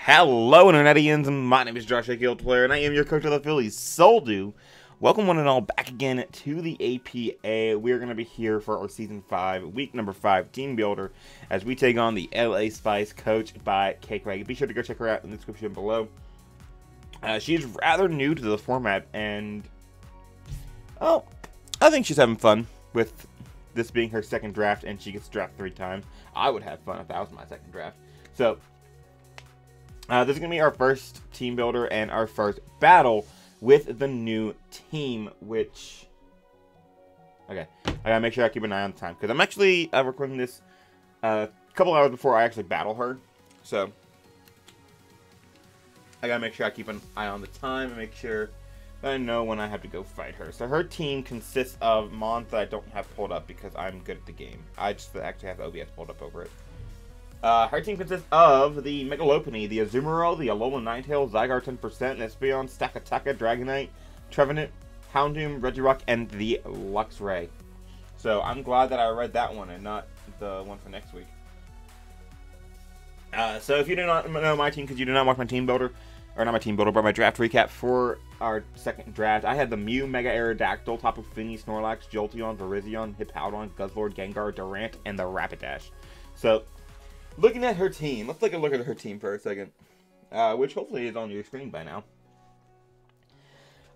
Hello, Internetians. My name is JustKurt, and I am your coach of the Phillies, Soldu. Welcome, one and all, back again to the APA. We are going to be here for our Season 5, Week number 5, Team Builder, as we take on the LA Spice, coached by KayCreigh. Be sure to go check her out in the description below. She's rather new to the format, and, oh, I think she's having fun with this being her second draft, and she gets drafted 3 times. I would have fun if that was my second draft. So, this is going to be our first team builder and our first battle with the new team, which, okay, I gotta make sure I keep an eye on the time, because I'm actually recording this a couple hours before I actually battle her, so I gotta make sure I keep an eye on the time and make sure that I know when I have to go fight her. So her team consists of mons that I don't have pulled up because I'm good at the game. I just actually have OBS pulled up over it. Her team consists of the Megalopony, the Azumarill, the Alolan Ninetales, Zygarde 10%, Espeon, Stakataka, Dragonite, Trevenant, Houndoom, Regirock, and the Luxray. So I'm glad that I read that one and not the one for next week. So if you do not know my team, because you do not watch my team builder, or not my team builder, but my draft recap for our second draft, I had the Mew, Mega Aerodactyl, Tapu Fini, Snorlax, Jolteon, Virizion, Hippowdon, Guzzlord, Gengar, Durant, and the Rapidash. So, looking at her team, let's take a look at her team for a second, which hopefully is on your screen by now.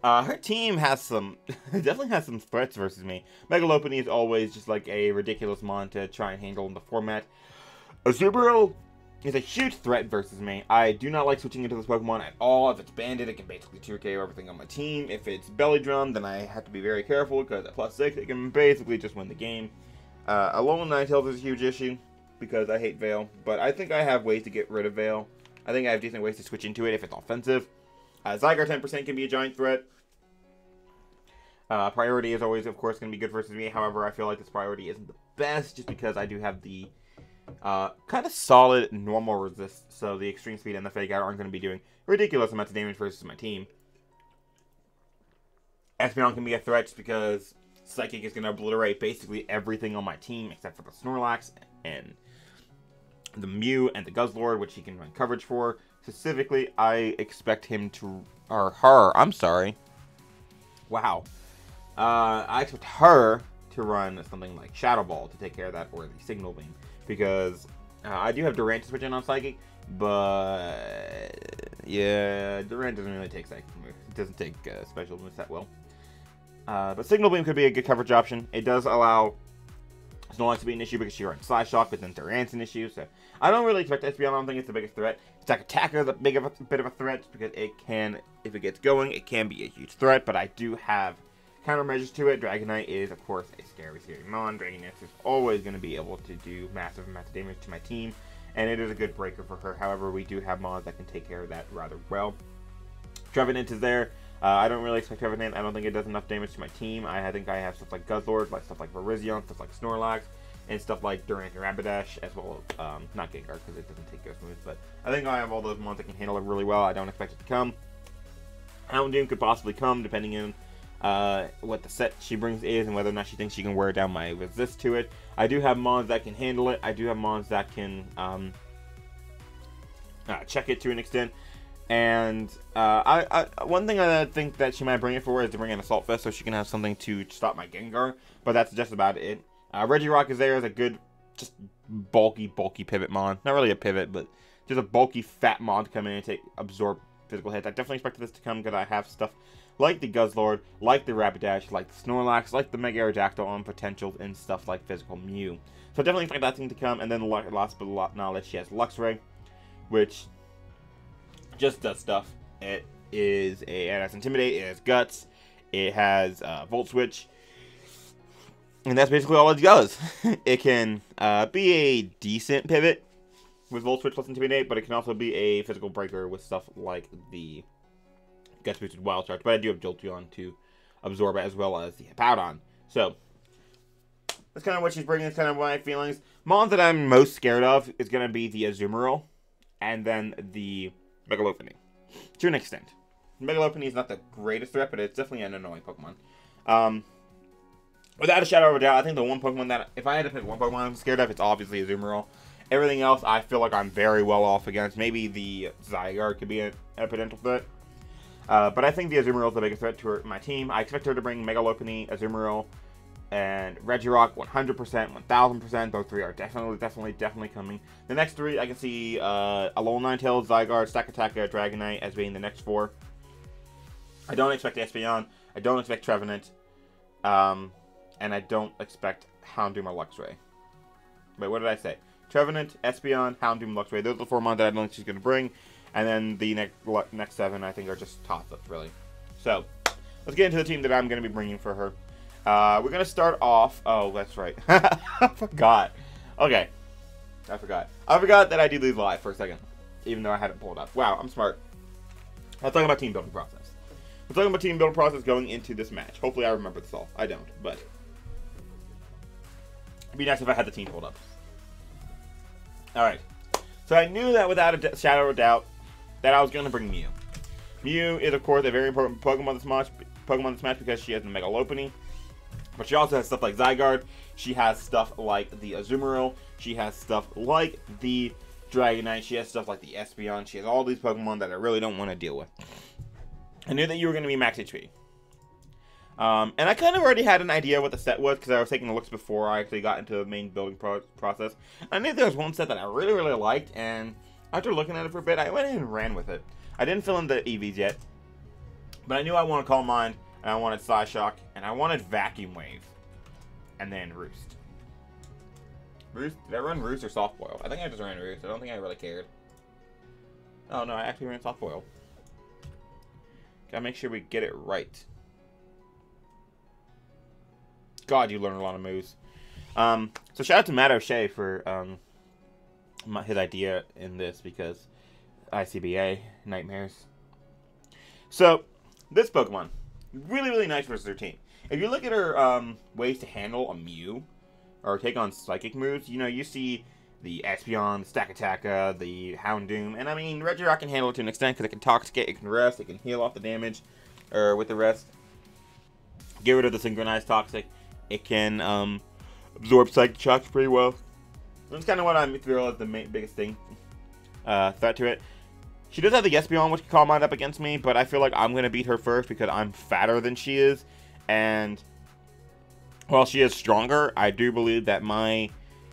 Her team has some, definitely has some threats versus me. Megalopony is always just like a ridiculous mon to try and handle in the format. Azumarill is a huge threat versus me. I do not like switching into this Pokemon at all. If it's Bandit, it can basically 2KO everything on my team. If it's Belly Drum, then I have to be very careful, because at +6, it can basically just win the game. Alolan Ninetales is a huge issue, because I hate Veil, but I think I have ways to get rid of Veil. I think I have decent ways to switch into it if it's offensive. Zygarde 10% can be a giant threat. Priority is always, of course, going to be good versus me. However, I feel like this priority isn't the best, just because I do have the kind of solid normal resist, so the extreme speed and the fake out aren't going to be doing ridiculous amounts of damage versus my team. Espeon can be a threat just because Psychic is going to obliterate basically everything on my team except for the Snorlax and the Mew and the Guzzlord, which he can run coverage for. Specifically, I expect him to, or her, I'm sorry. Wow. I expect her to run something like Shadow Ball to take care of that, or the Signal Beam, because I do have Durant to switch in on Psychic, but yeah, Durant doesn't really take Psychic moves. It doesn't take special moves that well. But Signal Beam could be a good coverage option. It does allow Snorlax to be an issue because she runs Psy Shock, but then Durant's an issue, so I don't really expect Espeon. I don't think it's the biggest threat. Stakataka is a bit of a threat, because it can, if it gets going, it can be a huge threat, but I do have countermeasures to it. Dragonite is, of course, a scary mon. Dragonite is always going to be able to do massive amounts of damage to my team, and it is a good breaker for her. However, we do have mons that can take care of that rather well. Trevenant is there. I don't really expect Trevenant. I don't think it does enough damage to my team. I think I have stuff like Guzzlord, like stuff like Virizion, stuff like Snorlax, and stuff like Durant and Rapidash, as well as, not Gengar, because it doesn't take Ghost moves, but I think I have all those mons that can handle it really well. I don't expect it to come. Houndoom could possibly come, depending on what the set she brings is, and whether or not she thinks she can wear down my resist to it. I do have mons that can handle it. I do have mons that can check it to an extent. And one thing I think that she might bring it for is to bring in Assault Vest, so she can have something to stop my Gengar. But that's just about it. Regirock is there as a good, just bulky pivot mon. Not really a pivot, but just a bulky fat mon to come in and absorb physical hits. I definitely expected this to come because I have stuff like the Guzzlord, like the Rapidash, like the Snorlax, like the Mega Aerodactyl on potentials, and stuff like Physical Mew. So I definitely expect that thing to come. And then last but not least, she has Luxray, which just does stuff. It has Intimidate, it has Guts, it has Volt Switch, and that's basically all it does. It can be a decent pivot with Volt Switch plus Intimidate, but it can also be a physical breaker with stuff like the Guts boosted Wild Charge. But I do have Jolteon to absorb it, as well as the Hippowdon. So that's kind of what she's bringing. That's kind of my feelings. Mon that I'm most scared of is going to be the Azumarill, and then the Megalopony, to an extent. Megalopony is not the greatest threat, but it's definitely an annoying Pokemon. Without a shadow of a doubt, I think the one Pokemon that, if I had to pick one Pokemon I'm scared of, it's obviously Azumarill. Everything else, I feel like I'm very well off against. Maybe the Zygarde could be a potential threat. But I think the Azumarill is the biggest threat to my team. I expect her to bring Mega Lopunny, Azumarill, and Regirock 100%, 1000%. Those three are definitely coming. The next three, I can see Alolan Ninetales, Zygarde, Stakataka, Dragonite as being the next four. I don't expect Espeon. I don't expect Trevenant. And I don't expect Houndoom or Luxray. Wait, what did I say? Trevenant, Espeon, Houndoom, Luxray. Those are the 4 mons that I don't think she's going to bring. And then the next 7, I think, are just toss-ups, really. So, let's get into the team that I'm going to be bringing for her. We're going to start off... Oh, that's right. I forgot. Okay. I forgot that I did these live for a second. Even though I had it pulled up. Wow, I'm smart. Let's talk about team building process. We're talking about team building process going into this match. Hopefully I remember this all. I don't, but... It'd be nice if I had the team pulled up. Alright. So I knew that without a shadow of doubt that I was going to bring Mew. Mew is, of course, a very important Pokemon this match because she has the Mega Lopunny. But she also has stuff like Zygarde. She has stuff like the Azumarill. She has stuff like the Dragonite. She has stuff like the Espeon. She has all these Pokemon that I really don't want to deal with. I knew that you were going to be max HP. And I kind of already had an idea what the set was because I was taking looks before I actually got into the main building process. I knew there was one set that I really liked, and after looking at it for a bit, I went ahead and ran with it. I didn't fill in the EVs yet, but I knew I wanted Calm Mind, and I wanted Psyshock, and I wanted Vacuum Wave, and then Roost. Roost? Did I run Roost or Soft Boil? I think I just ran Roost. I don't think I really cared. Oh no, I actually ran Soft Boil. Gotta make sure we get it right. God, you learn a lot of moves. So shout out to Matt O'Shea for his idea in this because ICBA nightmares. So this Pokemon really nice versus her team. If you look at her ways to handle a Mew or take on psychic moves, you know, you see the Espeon, the Stakataka, the Houndoom, and I mean Regirock can handle it to an extent because it can Toxicate, it can rest, it can heal off the damage, or with the rest, get rid of the synchronized Toxic. It can absorb Psychic Shocks pretty well. That's kind of what I feel is the biggest thing, threat to it. She does have the Espeon, which can Calm Mind up against me, but I feel like I'm going to beat her first because I'm fatter than she is. And while she is stronger, I do believe that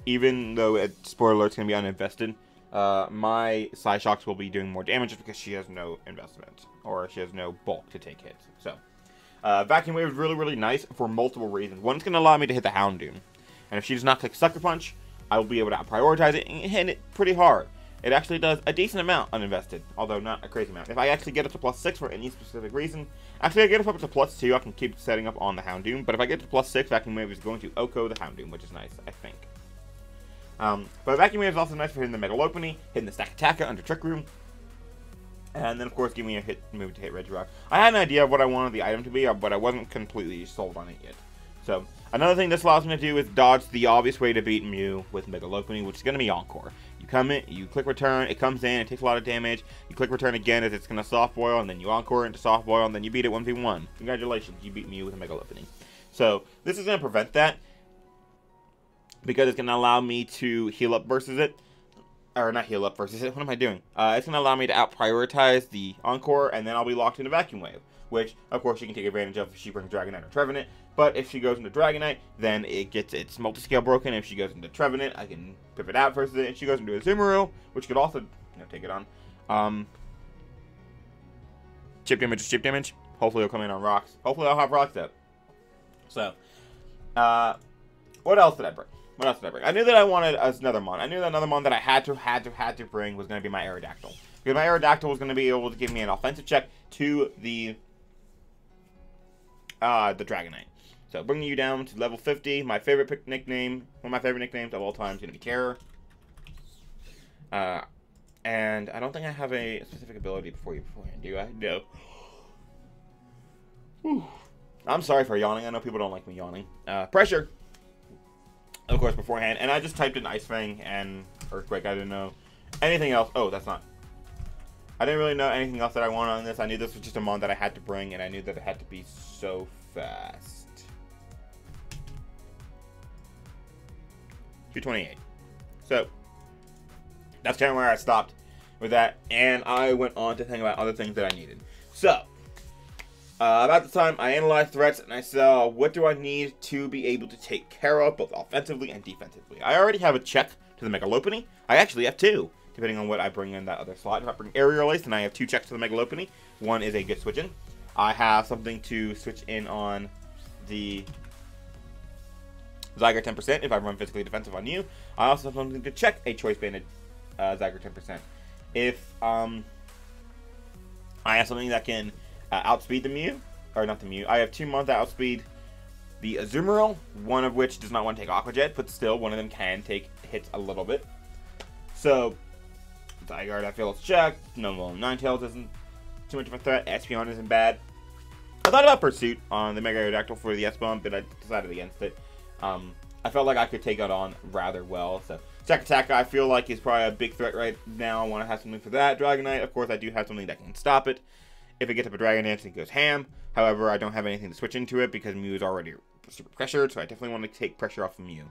even though spoiler alert's going to be uninvested, my Psyshocks will be doing more damage because she has no investment, or she has no bulk to take hits. So, Vacuum Wave is really nice for multiple reasons. One, it's going to allow me to hit the Houndoom. And if she does not click Sucker Punch, I will be able to prioritize it and hit it pretty hard. It actually does a decent amount uninvested, although not a crazy amount. If I actually get it to +6 for any specific reason, actually I get it up to +2, I can keep setting up on the Houndoom. But if I get to +6, Vacuum Wave is going to OHKO the Houndoom, which is nice, I think. But Vacuum Wave is also nice for hitting the Mega Lopunny, hitting the Stakataka under Trick Room, and then of course giving me a hit move to hit Regirock. I had an idea of what I wanted the item to be, but I wasn't completely sold on it yet. So, another thing this allows me to do is dodge the obvious way to beat Mew with Mega Lopunny, which is going to be Encore. You come in, you click return, it comes in, it takes a lot of damage. You click return again as it's going to Soft Boil, and then you Encore into Soft Boil, and then you beat it 1v1. Congratulations, you beat Mew with a Mega Lopunny. So, this is going to prevent that, because it's going to allow me to heal up versus it. Or not heal up versus it, what am I doing? It's going to allow me to out-prioritize the Encore, and then I'll be locked into Vacuum Wave. Which, of course, she can take advantage of if she brings Dragonite or Trevenant. But if she goes into Dragonite, then it gets its multi-scale broken. If she goes into Trevenant, I can pivot out versus it. If she goes into Azumarill, which could also take it on. Chip damage is chip damage. Hopefully it'll come in on rocks. Hopefully I'll have rocks up. So, what else did I bring? I knew that I wanted another mon. I knew that another mon that I had to bring was going to be my Aerodactyl. Because my Aerodactyl was going to be able to give me an offensive check to the Dragonite. So bringing you down to level 50, my favorite nickname, one of my favorite nicknames of all time is going to be Terror. And I don't think I have a specific ability beforehand, do I? No. Whew. I'm sorry for yawning. I know people don't like me yawning. Pressure, of course, beforehand. And I just typed in Ice Fang and Earthquake. I didn't know anything else. Oh, that's not. I didn't really know anything else that I wanted on this. I knew this was just a mon that I had to bring, and I knew that it had to be so fast. 228. So, that's kind of where I stopped with that, and I went on to think about other things that I needed. So, about the time I analyzed threats and I saw what do I need to be able to take care of both offensively and defensively. I already have a check to the Megalopony. I actually have 2, depending on what I bring in that other slot. If I bring Aerial Ace, then I have 2 checks to the Megalopony. 1 is a good switch in. I have something to switch in on the JustKurt 10% if I run physically defensive on you. I also have something to check a choice banded JustKurt 10%. If I have something that can outspeed the Mew, or not the Mew, I have 2 months that outspeed the Azumarill, one of which does not want to take Aqua Jet, but still one of them can take hits a little bit. So, JustKurt I feel it's checked. No, well, Ninetales isn't too much of a threat. Espeon isn't bad. I thought about Pursuit on the Mega Aerodactyl for the S-Bomb, but I decided against it. I felt like I could take it on rather well. So, Attack I feel like is probably a big threat right now. I want to have something for that. Dragonite, of course, I do have something that can stop it. If it gets up a Dragon Dance, it goes ham. However, I don't have anything to switch into it because Mew is already super pressured, so I definitely want to take pressure off of Mew.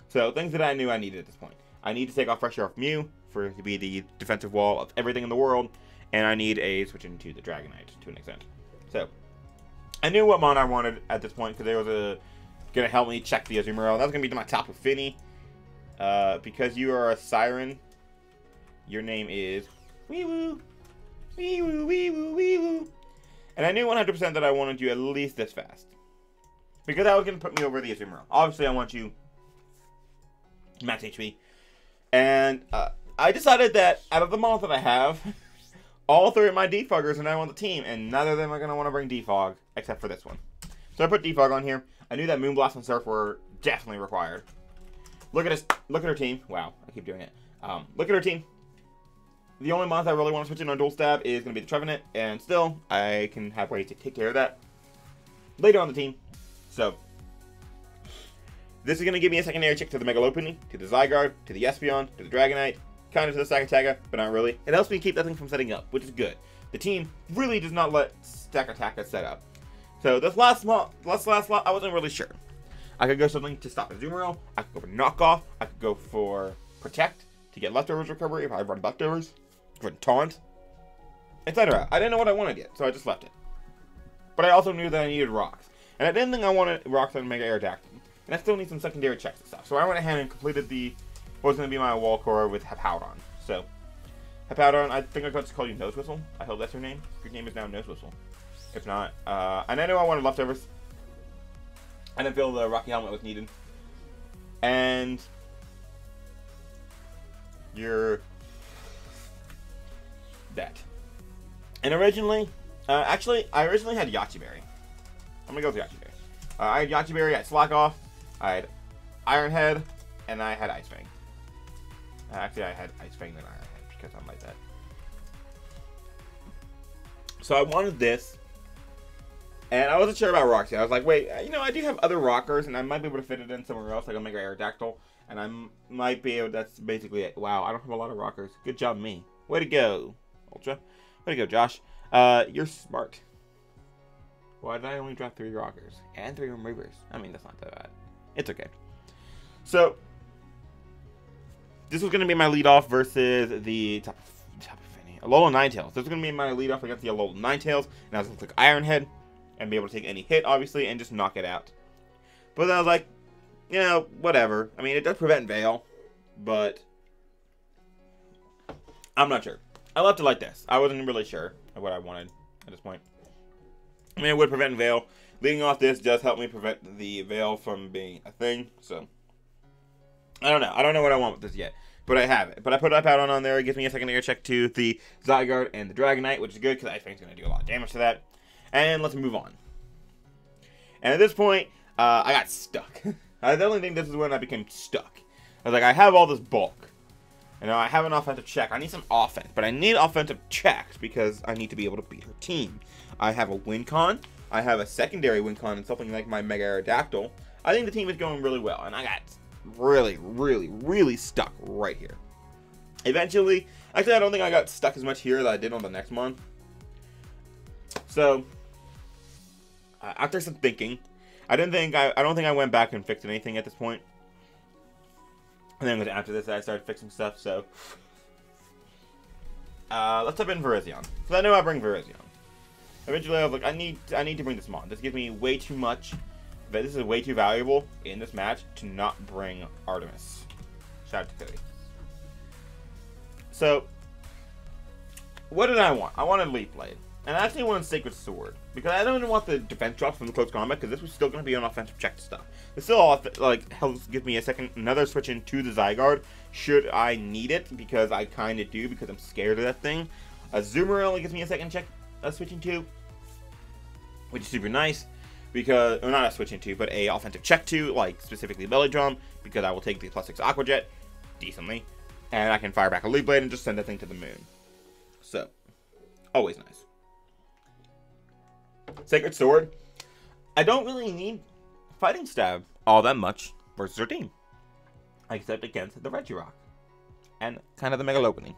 So, things that I knew I needed at this point. I need to take off pressure off Mew for it to be the defensive wall of everything in the world, and I need a switch into the Dragonite to an extent. So, I knew what mon I wanted at this point because there was going to help me check the Azumarill. That was going to be to my top with Finny. Because you are a Siren, your name is Wee-Woo. Wee-Woo, Wee-Woo, Wee-Woo. And I knew 100% that I wanted you at least this fast. Because that was going to put me over the Azumarill. Obviously, I want you max HP. And I decided that out of the models that I have, all 3 of my defoggers are now on the team, and neither of them are going to want to bring defog, except for this one. So I put defog on here. I knew that Moonblast and Surf were definitely required. Look at her team. Wow, I keep doing it. Look at her team. The only month I really want to switch in on Dual Stab is going to be the Trevenant, and still, I can have ways to take care of that later on the team. So, this is going to give me a secondary check to the Megalopony, to the Zygarde, to the Espeon, to the Dragonite, kind of to the Stakataka, but not really. It helps me keep that thing from setting up, which is good. The team really does not let Stakataka set up. So, this last slot, I wasn't really sure. I could go something to stop Azumarill. I could go for Knockoff. I could go for Protect to get Leftovers recovery if I run Leftovers. For Taunt, etc. I didn't know what I wanted yet, so I just left it. But I also knew that I needed Rocks. And I didn't think I wanted Rocks on Mega Aerodactyl. And I still need some secondary checks and stuff. So I went ahead and completed what was going to be my wall core with Hippowdon. So, Hippowdon, I think I'm going to call you Nose Whistle. I hope that's your name. Your name is now Nose Whistle. If not, and I knew I wanted Leftovers. I didn't feel the Rocky Helmet was needed. And you're that. And originally, actually, I originally had Yachi Berry. I'm gonna go with Yachi Berry. I had Yachi Berry, I had Slack Off, I had Iron Head, and I had Ice Fang. Actually, I had Ice Fang then Iron Head because I'm like that. So I wanted this. And I wasn't sure about Roxy. I was like, wait, you know, I do have other rockers, and I might be able to fit it in somewhere else, like a Mega Aerodactyl. And I might be able, that's basically it. Wow, I don't have a lot of rockers. Good job, me. Way to go, Ultra. Way to go, Josh. You're smart. Why did I only drop 3 rockers? And 3 removers. I mean, that's not that bad. It's okay. So, this was going to be my leadoff versus the top of Finny. Alola Ninetales. This was going to be my leadoff against the Alola Ninetales. And I was going to click Iron Head. And be able to take any hit, obviously, and just knock it out. But then I was like, you know, whatever. I mean, it does prevent Veil, but I'm not sure. I left it like this. I wasn't really sure of what I wanted at this point. I mean, it would prevent Veil. Leading off this does help me prevent the Veil from being a thing, so I don't know. I don't know what I want with this yet, but I have it. But I put Hippowdon on there. It gives me a secondary check to the Zygarde and the Dragonite, which is good because Ice Fang's going to do a lot of damage to that. And let's move on. And at this point, I got stuck. I definitely think this is when I became stuck. I was like, I have all this bulk. And now I have an offensive check. I need some offense. But I need offensive checks because I need to be able to beat her team. I have a win con. I have a secondary win con and something like my Mega Aerodactyl. I think the team is going really well. And I got really, really, really stuck right here. Eventually, actually I don't think I got stuck as much here as I did on the next month. So, after some thinking, I don't think I went back and fixed anything at this point. And then after this, I started fixing stuff. So, let's type in Virizion. So I know I bring Virizion. Eventually, I was like, I need to bring this mon. This gives me way too much. But this is way too valuable in this match to not bring Artemis. Shout out to Cody. So, what did I want? I wanted Leaf Blade. And I actually wanted Sacred Sword. Because I don't want the defense drops from the close combat, because this was still going to be an offensive check stuff. It still like helps give me another switch into the Zygarde, should I need it, because I kind of do, because I'm scared of that thing. Azumarill only gives me a second check switching to, which is super nice. Because, or not a switching to, but a offensive check to, like specifically Belly Drum, because I will take the +6 Aqua Jet decently, and I can fire back a Leaf Blade and just send that thing to the moon. So, always nice. Sacred Sword. I don't really need Fighting Stab all that much versus her team, except against the Regirock and kind of the Megalophony.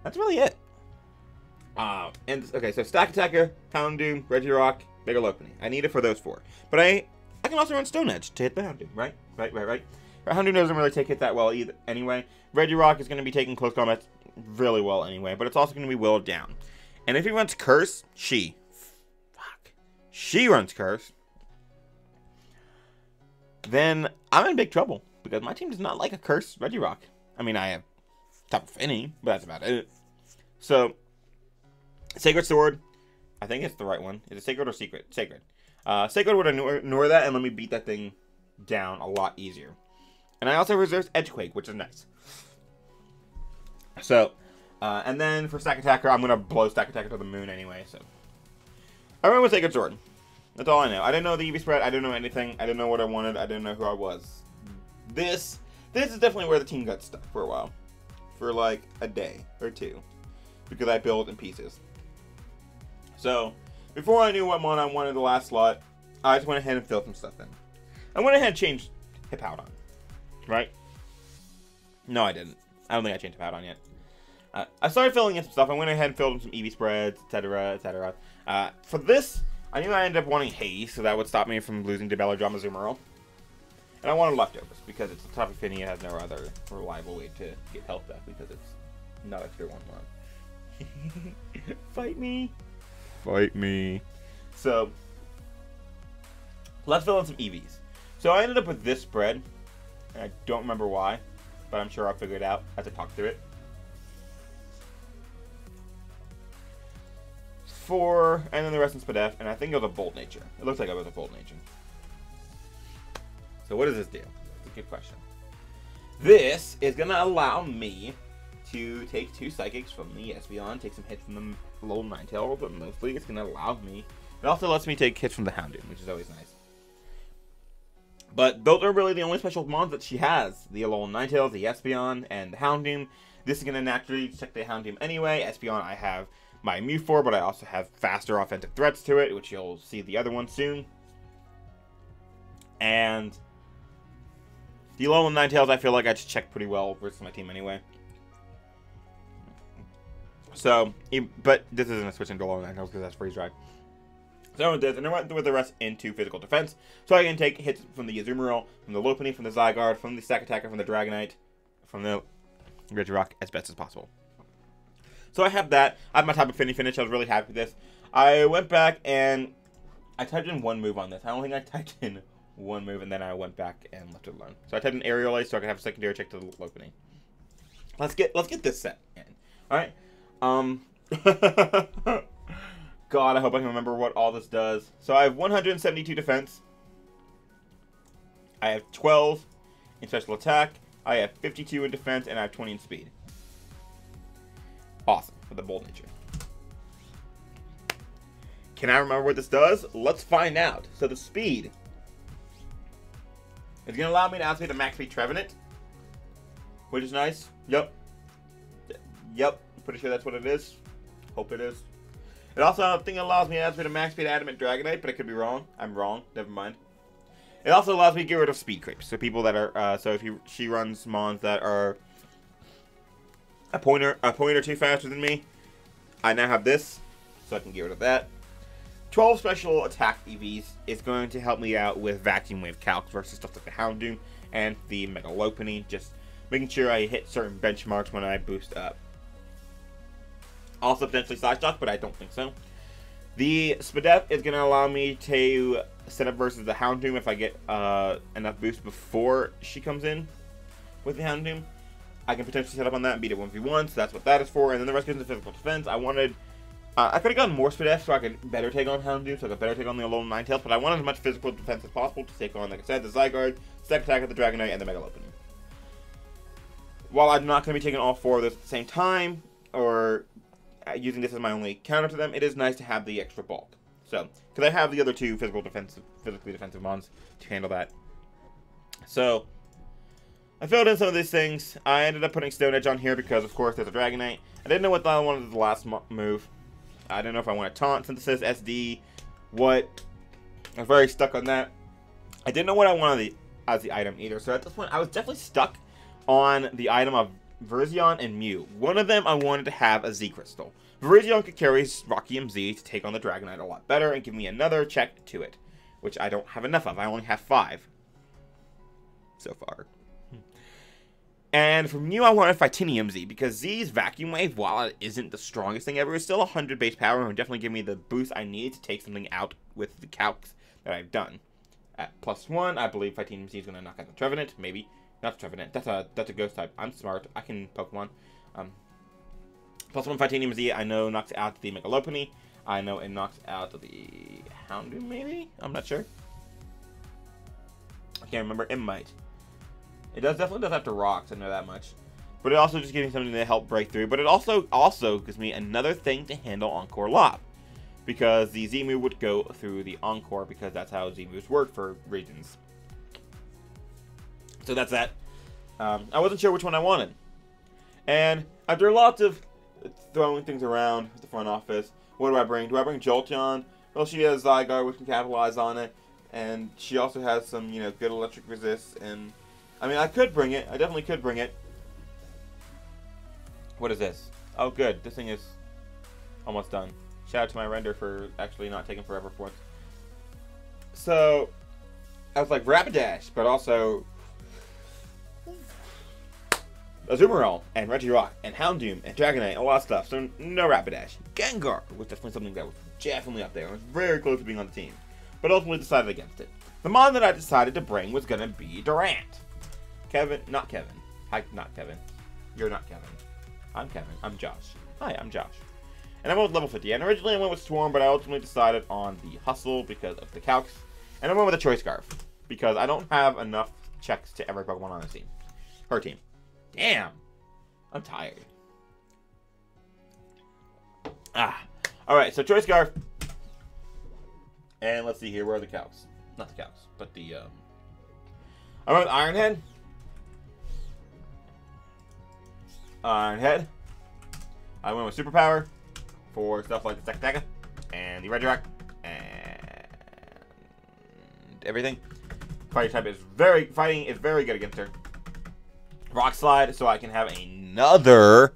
That's really it. And okay, so Stack Attacker, Houndoom, Regirock, Megalophony. I need it for those 4. But I can also run Stone Edge to hit the Houndoom, right? Right. Houndoom doesn't really take hit that well either anyway. Regirock is going to be taking close combat really well anyway, but it's also going to be willed down. And if he runs Curse, she runs Curse, then I'm in big trouble, because my team does not like a Curse Regirock. I mean, I have Tapu Fini, but that's about it. So, Sacred Sword, I think it's the right one. Is it Sacred or Secret? Sacred. Sacred would ignore that and let me beat that thing down a lot easier. And I also reserve Edgequake, which is nice. So, and then for Stack Attacker, I'm going to blow Stack Attacker to the moon anyway, so. I went with Sacred Sword. That's all I know. I didn't know the EV spread. I didn't know anything. I didn't know what I wanted. I didn't know who I was. This is definitely where the team got stuck for a while. For like a day or two. Because I built in pieces. So, before I knew what mon I wanted the last slot, I just went ahead and filled some stuff in. I went ahead and changed Hippowdon. Right? No, I didn't. I don't think I changed Hippowdon yet. I started filling in some stuff. I went ahead and filled in some EV spreads, etc., etc. For this, I knew I ended up wanting Haze, so that would stop me from losing to Belladroma Azumarill. And I wanted Leftovers, because it's a Tapu Fini, it has no other reliable way to get health back, because it's not a tier 1 mon. Fight me. Fight me. So, let's fill in some EVs. So I ended up with this spread, and I don't remember why, but I'm sure I'll figure it out as I talk through it. And then the rest in Spadef, and I think it was a Bolt Nature. It looks like it was a Bolt Nature. So what does this do? It's a good question. This is going to allow me to take 2 Psychics from the Espeon, take some hits from the little Ninetale, but mostly it's going to allow me. It also lets me take hits from the Houndoom, which is always nice. But those are really the only special mons that she has. The little Ninetales, the Espeon, and the Houndoom. This is going to naturally check the Houndoom anyway. Espeon I have my Mew for, but I also have faster offensive threats to it, which you'll see the other one soon. And the Alolan Ninetales, I feel like I just checked pretty well versus my team anyway. So, but this isn't a switch into Alolan Ninetales because that's freeze drive. So I went with this, and I went with the rest into physical defense. So I can take hits from the Azumarill, from the Lopunny, from the Zygarde, from the Stack Attacker, from the Dragonite, from the Regirock as best as possible. So I have that. I have my Tapu Fini finish. I was really happy with this. I went back and I typed in 1 move on this. I don't think I typed in 1 move, and then I went back and left it alone. So I typed in Aerial Ace so I could have a secondary check to the Lopunny. Let's get this set in. Alright. God, I hope I can remember what all this does. So I have 172 defense. I have 12 in special attack. I have 52 in defense, and I have 20 in speed. Awesome, for the Bolt Nature. Can I remember what this does? Let's find out. So the speed is going to allow me to activate the max speed Trevenant, which is nice. Yep. Pretty sure that's what it is. Hope it is. It also, I think it allows me to activate a max speed Adamant Dragonite, but I could be wrong. I'm wrong. Never mind. It also allows me to get rid of speed creeps. So people that are, so if she runs mons that are a point or 2 faster than me, I now have this, so I can get rid of that. 12 special attack EVs is going to help me out with Vacuum Wave Calc versus stuff like the Houndoom and the Mega Lopunny, just making sure I hit certain benchmarks when I boost up Also potentially Side Shock, but I don't think so. The Spadef is going to allow me to set up versus the Houndoom if I get enough boost before she comes in with the Houndoom. I can potentially set up on that and beat it 1v1, so that's what that is for. And then the rest goes into physical defense. I wanted... I could have gotten more Spadef so I could better take on Houndoom, so I could better take on the Alolan Ninetales, but I wanted as much physical defense as possible to take on, like I said, the Zygarde, SixftHax, the Dragonite, and the Megalopen. While I'm not going to be taking all 4 of those at the same time, or using this as my only counter to them, it is nice to have the extra bulk. So, because I have the other 2 physically defensive mons to handle that. So, I filled in some of these things. I ended up putting Stone Edge on here because, of course, there's a Dragonite. I didn't know what I wanted the last move. I didn't know if I want to Taunt, Synthesis, SD, what. I was very stuck on that. I didn't know what I wanted as the item either. So at this point, I was definitely stuck on the item of Virizion and Mew. One of them I wanted to have a Z Crystal. Virizion could carry Rocky MZ to take on the Dragonite a lot better and give me another check to it, which I don't have enough of. I only have 5 so far. And from Mew, I wanted Titanium Z, because Z's Vacuum Wave, while it isn't the strongest thing ever, is still 100 base power and would definitely give me the boost I need to take something out with the calcs that I've done. At +1, I believe Titanium Z is going to knock out the Trevenant, maybe. Not Trevenant, that's a ghost type. I'm smart, I can Pokemon. +1 Titanium Z, I know knocks out the Megalopen. I know it knocks out the Houndoom, maybe? I'm not sure. I can't remember, it might. It definitely does have to rocks, I know that much. But it also just gives me something to help break through. But it also gives me another thing to handle Encore Lob. Because the Z move would go through the Encore, because that's how Z moves work for regions. So that's that. I wasn't sure which one I wanted. And after lots of throwing things around at the front office, what do I bring? Do I bring Jolteon? Well, she has Zygarde, which can capitalize on it. And she also has some, you know, good electric resist. And I mean, I could bring it. I definitely could bring it. What is this? Oh, good. This thing is almost done. Shout out to my render for actually not taking forever for it. So, I was like, Rapidash, but also Azumarill, and Regirock, and Houndoom, and Dragonite, a lot of stuff. So, no Rapidash. Gengar was definitely something that was definitely up there. I was very close to being on the team, but ultimately decided against it. The mon that I decided to bring was going to be Durant. Kevin, not Kevin. Hi, not Kevin. You're not Kevin. I'm Kevin. I'm Josh. Hi, I'm Josh. And I went with level 50. And originally I went with Swarm, but I ultimately decided on the Hustle because of the calcs. And I went with a Choice Scarf because I don't have enough checks to every Pokemon on the team. Her team. Damn. I'm tired. Alright, so Choice Scarf. And let's see here. Where are the calcs? Not the calcs, but the, I went with Iron Head. Iron Head. I went with Superpower for stuff like the SixftHax and the Regirock and everything. Fighting type is very good against her. Rock Slide, so I can have another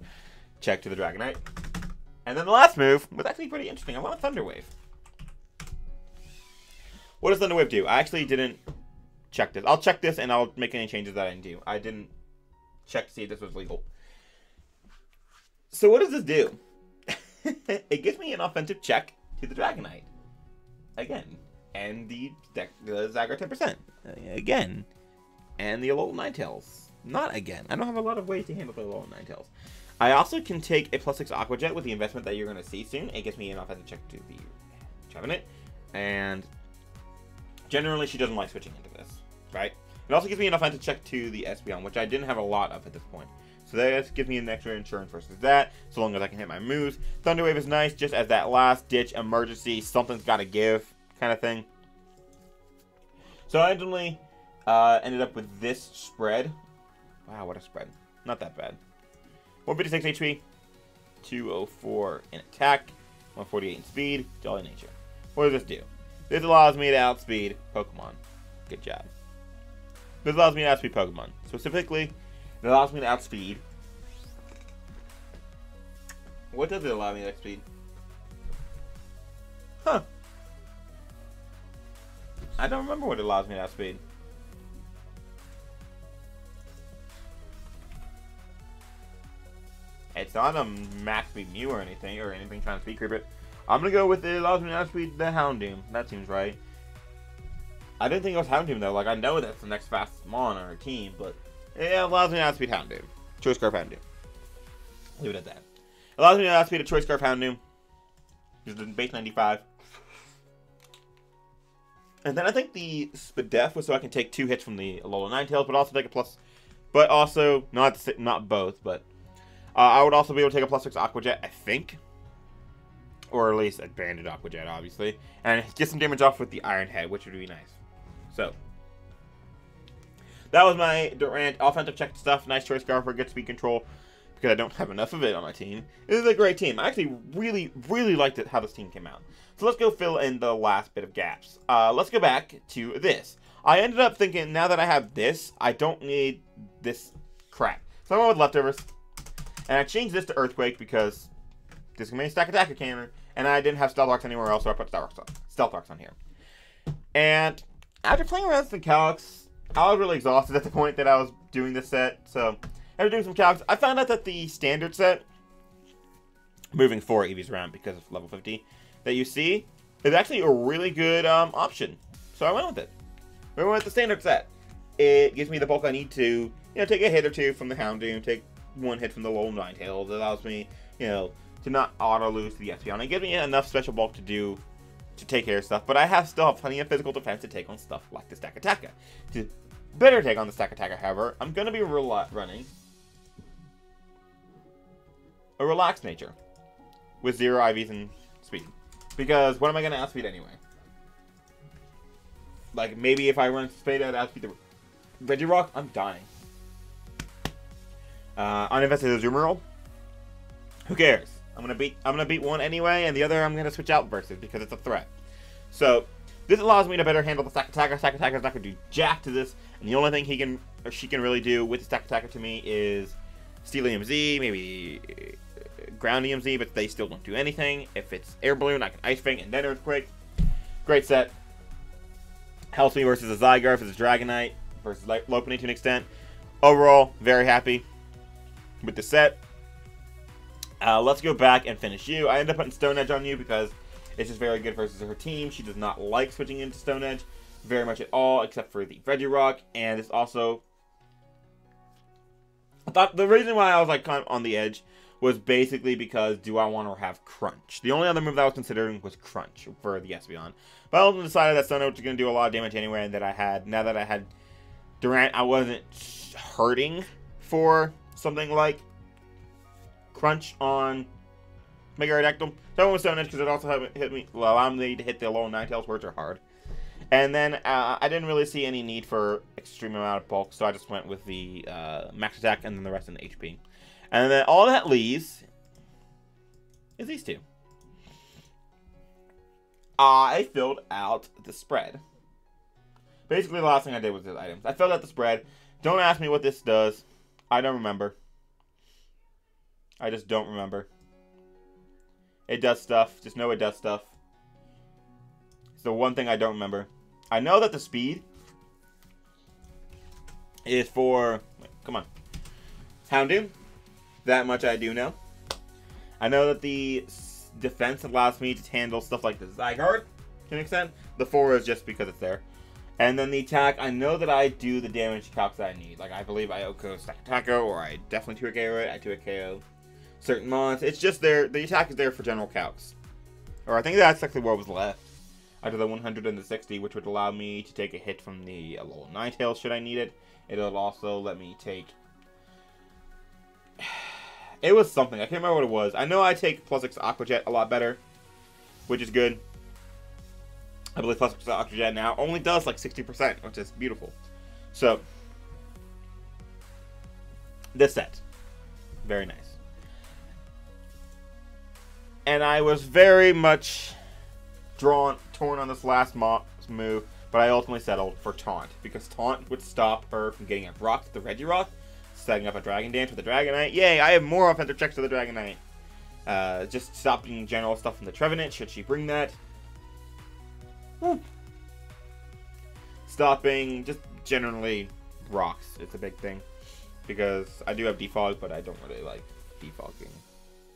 check to the Dragonite. And then the last move was actually pretty interesting. I went with Thunder Wave. What does Thunder Wave do? I actually didn't check this. I'll check this and I'll make any changes that I didn't do. I didn't check to see if this was legal. So what does this do? It gives me an offensive check to the Dragonite. Again. And the Zygarde 10%. Again. And the Alolan Ninetales. Not again. I don't have a lot of ways to handle the Alolan Ninetales. I also can take a +6 Aqua Jet with the investment that you're going to see soon. It gives me an offensive check to the Trevenant. And generally she doesn't like switching into this. Right? It also gives me an offensive check to the Espeon, which I didn't have a lot of at this point. So that gives me an extra insurance versus that, so long as I can hit my moves. Thunder Wave is nice, just as that last-ditch emergency, something's got to give kind of thing. So I ultimately ended up with this spread. Wow, what a spread. Not that bad. 156 HP, 204 in attack, 148 in speed, Jolly Nature. What does this do? This allows me to outspeed Pokemon. Good job. This allows me to outspeed Pokemon. Specifically, it allows me to outspeed. What does it allow me to outspeed? Huh. I don't remember what it allows me to outspeed. It So I don't max speed Mew or anything trying to speed creep it. I'm gonna go with it allows me to outspeed the Houndoom. That seems right. I didn't think it was Houndoom though. Like I know that's the next fastest Mon on our team, but it allows me to outspeed Houndoom. Choice Scarf Houndoom. Leave it at that. It allows me to outspeed a Choice Scarf Houndoom. Just the base 95. And then I think the Spadef was so I can take 2 hits from the Alola Ninetales, but also take a plus. But also not both, but I would also be able to take a +6 Aqua Jet, I think. Or at least a banded Aqua Jet, obviously. And get some damage off with the Iron Head, which would be nice. So, that was my Durant offensive check stuff. Nice choice, Scarf, for good speed control. Because I don't have enough of it on my team. This is a great team. I actually really liked it, how this team came out. So let's go fill in the last bit of gaps. Let's go back to this. I ended up thinking, now that I have this, I don't need this crap. So I went with leftovers. And I changed this to Earthquake because this is going to be a stack attacker cannon. And I didn't have Stealth Rocks anywhere else, so I put Stealth Rocks on here. And after playing around with the calcs, I was really exhausted at the point that I was doing this set. So after doing some calcs, I found out that the standard set, moving 4 EVs around because of level 50, that you see, is actually a really good option. So I went with it. We went with the standard set. It gives me the bulk I need to, you know, take a hit or two from the Houndoom, take 1 hit from the Alola Ninetales. It allows me, you know, to not auto lose to the Espeon. It gives me enough special bulk to take care of stuff, but I still have plenty of physical defense to take on stuff like the Stack Attacker. To better take on the Stack Attacker, however, I'm going to be running a relaxed nature with 0 IVs and speed. Because what am I going to outspeed anyway? Like, maybe if I run Spade, I'd outspeed the Regirock. I'm dying. Uninvested Azumarill. Who cares? I'm gonna beat one anyway, and the other I'm gonna switch out versus because it's a threat. So this allows me to better handle the Stack Attacker. Stack Attacker's not gonna do jack to this, and the only thing he can or she can really do with the Stack Attacker to me is Steel EMZ, maybe Ground EMZ, but they still don't do anything. If it's Air Balloon, I can Ice Fang and then Earthquake. Great set. Helps me versus a Zygarde, versus a Dragonite, versus Lopunny to an extent. Overall, very happy with the set. Let's go back and finish you. I ended up putting Stone Edge on you because it's just very good versus her team. She does not like switching into Stone Edge very much at all, except for the Regirock. And it's also... I thought the reason why I was like kind of on the edge was basically because do I want to have Crunch? The only other move that I was considering was Crunch for the Espeon. But I also decided that Stone Edge was going to do a lot of damage anyway, and that now that I had Durant, I wasn't hurting for something like Crunch on Mega Aerodactyl. So I went with Stone Edge because it also allowed me to hit the Alola Ninetales, words are hard. And then I didn't really see any need for extreme amount of bulk, so I just went with the max attack and then the rest in the HP. And then all that leaves is these two. I filled out the spread. Basically, the last thing I did was the items. I filled out the spread. Don't ask me what this does. I don't remember. I just don't remember. It does stuff. Just know it does stuff. It's the one thing I don't remember. I know that the speed is for... Wait, come on. Houndoom. That much I do know. I know that the defense allows me to handle stuff like the Zygarde to an extent. The 4 is just because it's there. And then the attack, I know that I do the damage calcs that I need. Like, I believe I OHKO Stack Attacker, or I definitely 2-KO it. I 2-KO certain mons. It's just there. The attack is there for general calcs. Or I think that's actually what was left. After the 100 and the 60, which would allow me to take a hit from the Alola Ninetales should I need it. It'll also let me take... It was something. I can't remember what it was. I know I take +6 Aqua Jet a lot better, which is good. I believe +6 Aqua Jet now only does like 60%, which is beautiful. So, this set. Very nice. And I was very much torn on this last move, but I ultimately settled for Taunt, because Taunt would stop her from getting a rock to the Regirock, setting up a Dragon Dance with the Dragonite. Yay, I have more offensive checks to the Dragonite. Just stopping general stuff from the Trevenant, should she bring that. Woo. Stopping, just generally rocks, it's a big thing. Because I do have Defog, but I don't really like defaulting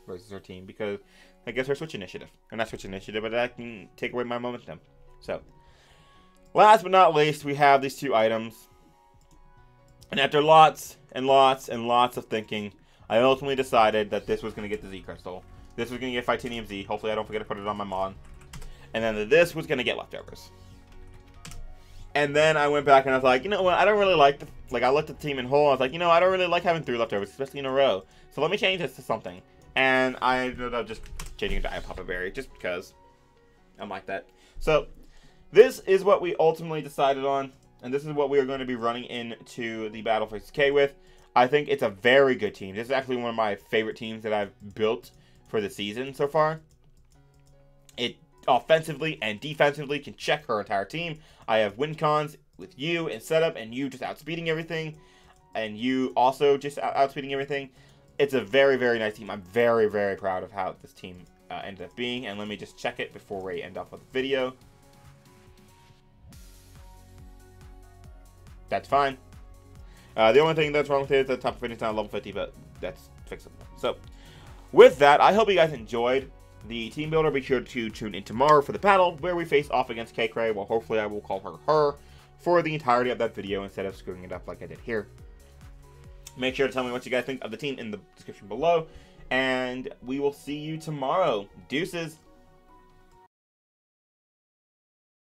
versus her team because I guess her switch initiative. Or not switch initiative, but that can take away my momentum. So, last but not least, we have these 2 items. And after lots and lots and lots of thinking, I ultimately decided that this was going to get the Z Crystal. This was going to get Fightinium Z. Hopefully I don't forget to put it on my mod. And then this was going to get leftovers. And then I went back and I was like, you know what, I don't really like the... Like, I looked at the team in whole, I was like, you know, I don't really like having 3 leftovers, especially in a row. So let me change this to something. And I ended up just changing it to Papa Berry, just because I'm like that. So, this is what we ultimately decided on. And this is what we are going to be running into the Battle for K with. I think it's a very good team. This is actually one of my favorite teams that I've built for the season so far. It offensively and defensively can check her entire team. I have win cons with you in setup and you just outspeeding everything. And you also just outspeeding everything. It's a very, very nice team. I'm very, very proud of how this team ended up being. And let me just check it before we end off with the video. That's fine. The only thing that's wrong with it is the top finish down level 50, but that's fixable. So, with that, I hope you guys enjoyed the team builder. Be sure to tune in tomorrow for the battle where we face off against KayCreigh. Well, hopefully I will call her for the entirety of that video instead of screwing it up like I did here. Make sure to tell me what you guys think of the team in the description below. And we will see you tomorrow. Deuces.